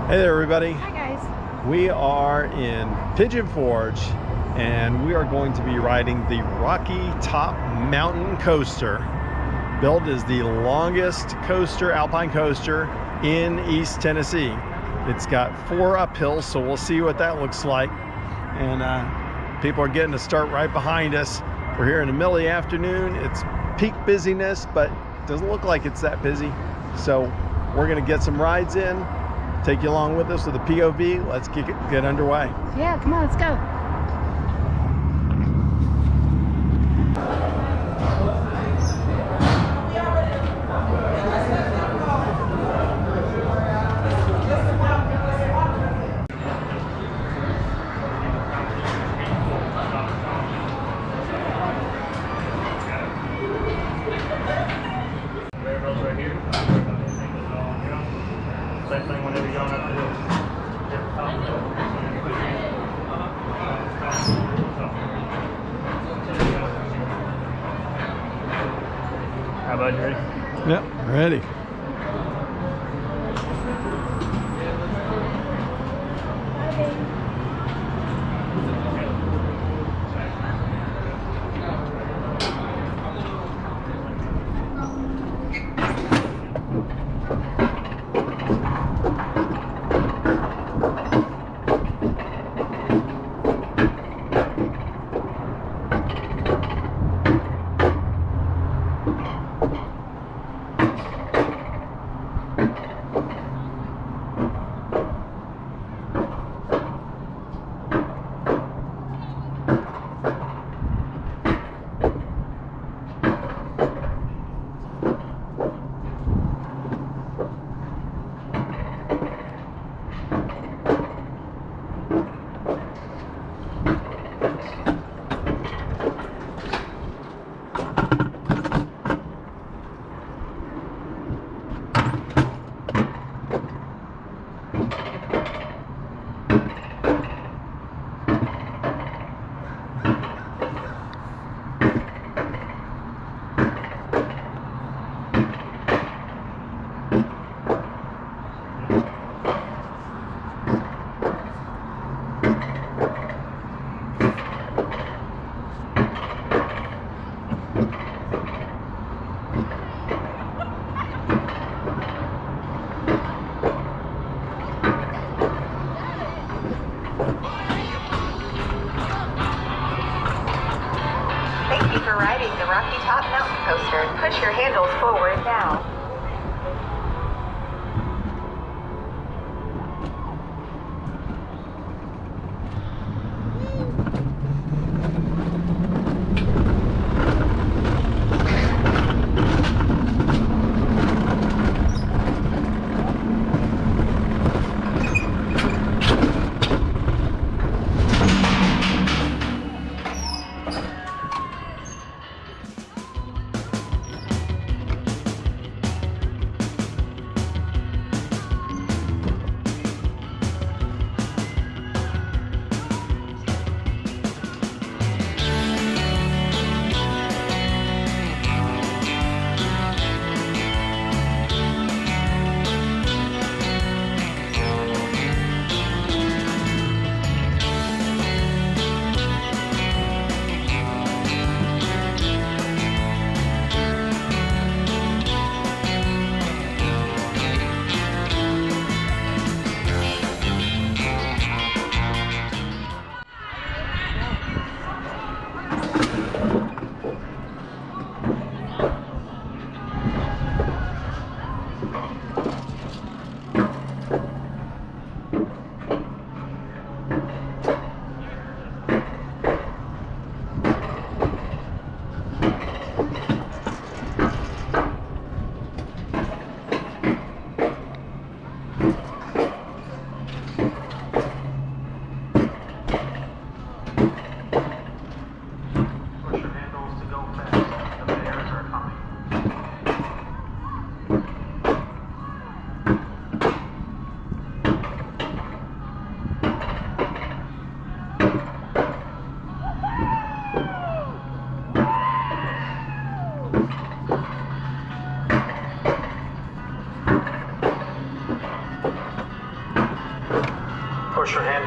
Hey there, everybody. Hi, guys. We are in Pigeon Forge, and we are going to be riding the Rocky Top Mountain Coaster. Built as the longest coaster, alpine coaster in East Tennessee. It's got 4 uphills, so we'll see what that looks like. And people are getting to start right behind us. We're here in the middle of the afternoon. It's peak busyness, but it doesn't look like it's that busy. So we're gonna get some rides in, take you along with us with the POV. Let's get underway. Yeah, come on, let's go. Same thing whenever you're going up the hill. How about you ready? Yep, ready. Thank you for riding the Rocky Top Mountain Coaster. Push your handles forward now.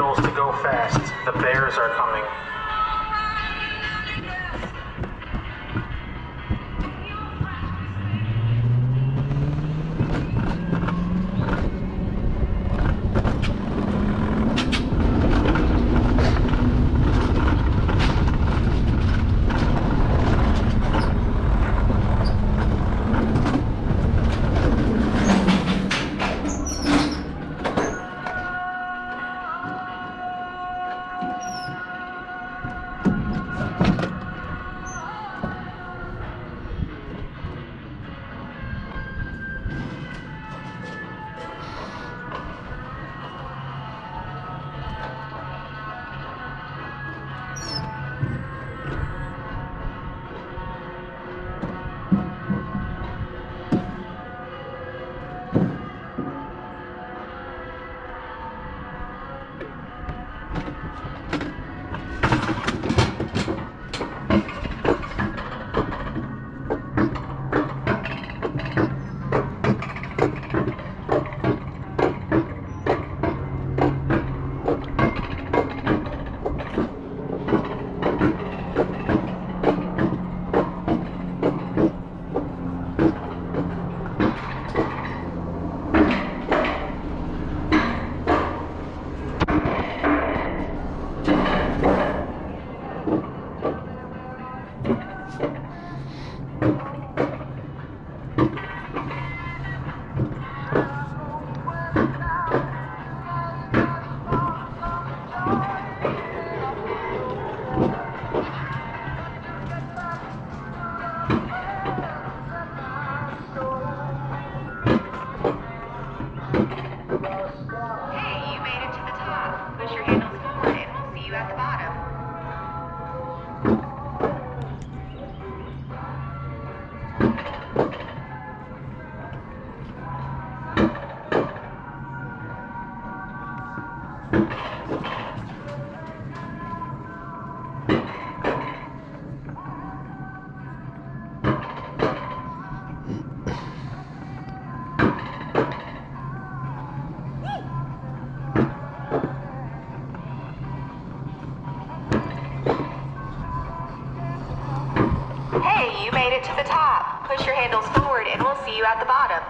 handles to go fast. The bears are coming. Hey, you made it to the top. Push your handles forward and we'll see you at the bottom. Hey, you made it to the top. Push your handles forward and we'll see you at the bottom.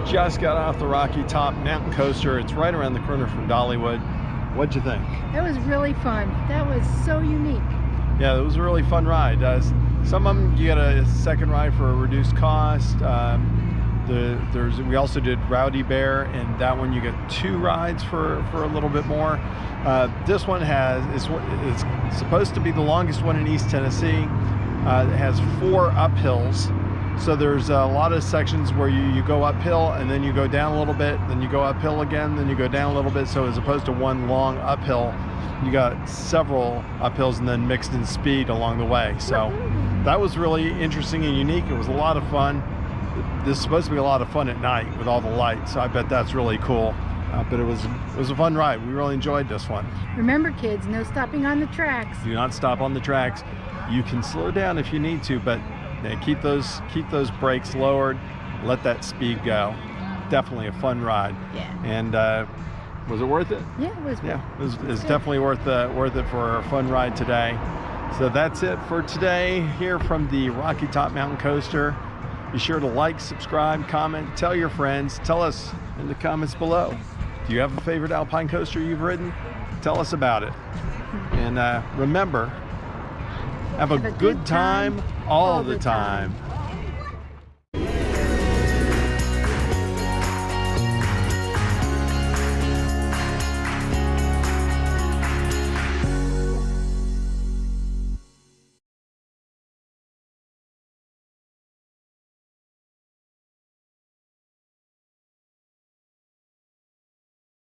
just got off the Rocky Top Mountain Coaster. It's right around the corner from Dollywood. What'd you think? That was really fun. That was so unique. Yeah, it was a really fun ride. Some of them you get a second ride for a reduced cost. We also did Rowdy Bear, and that one you get 2 rides for a little bit more. This one it's supposed to be the longest one in East Tennessee. It has 4 uphills. So there's a lot of sections where you go uphill and then you go down a little bit, then you go uphill again, then you go down a little bit. So as opposed to one long uphill, you got several uphills and then mixed in speed along the way. So that was really interesting and unique. It was a lot of fun. This is supposed to be a lot of fun at night with all the lights, so I bet that's really cool. But it was a fun ride. We really enjoyed this one. Remember, kids, no stopping on the tracks. Do not stop on the tracks. You can slow down if you need to, but keep those brakes lowered. Let that speed go. Definitely a fun ride. Yeah. And was it worth it? Yeah, it was. Yeah, it was definitely worth it for a fun ride today. So that's it for today here from the Rocky Top Mountain Coaster. Be sure to like, subscribe, comment, tell your friends. Tell us in the comments below. Do you have a favorite alpine coaster you've ridden? Tell us about it. And remember, have a good time all the time.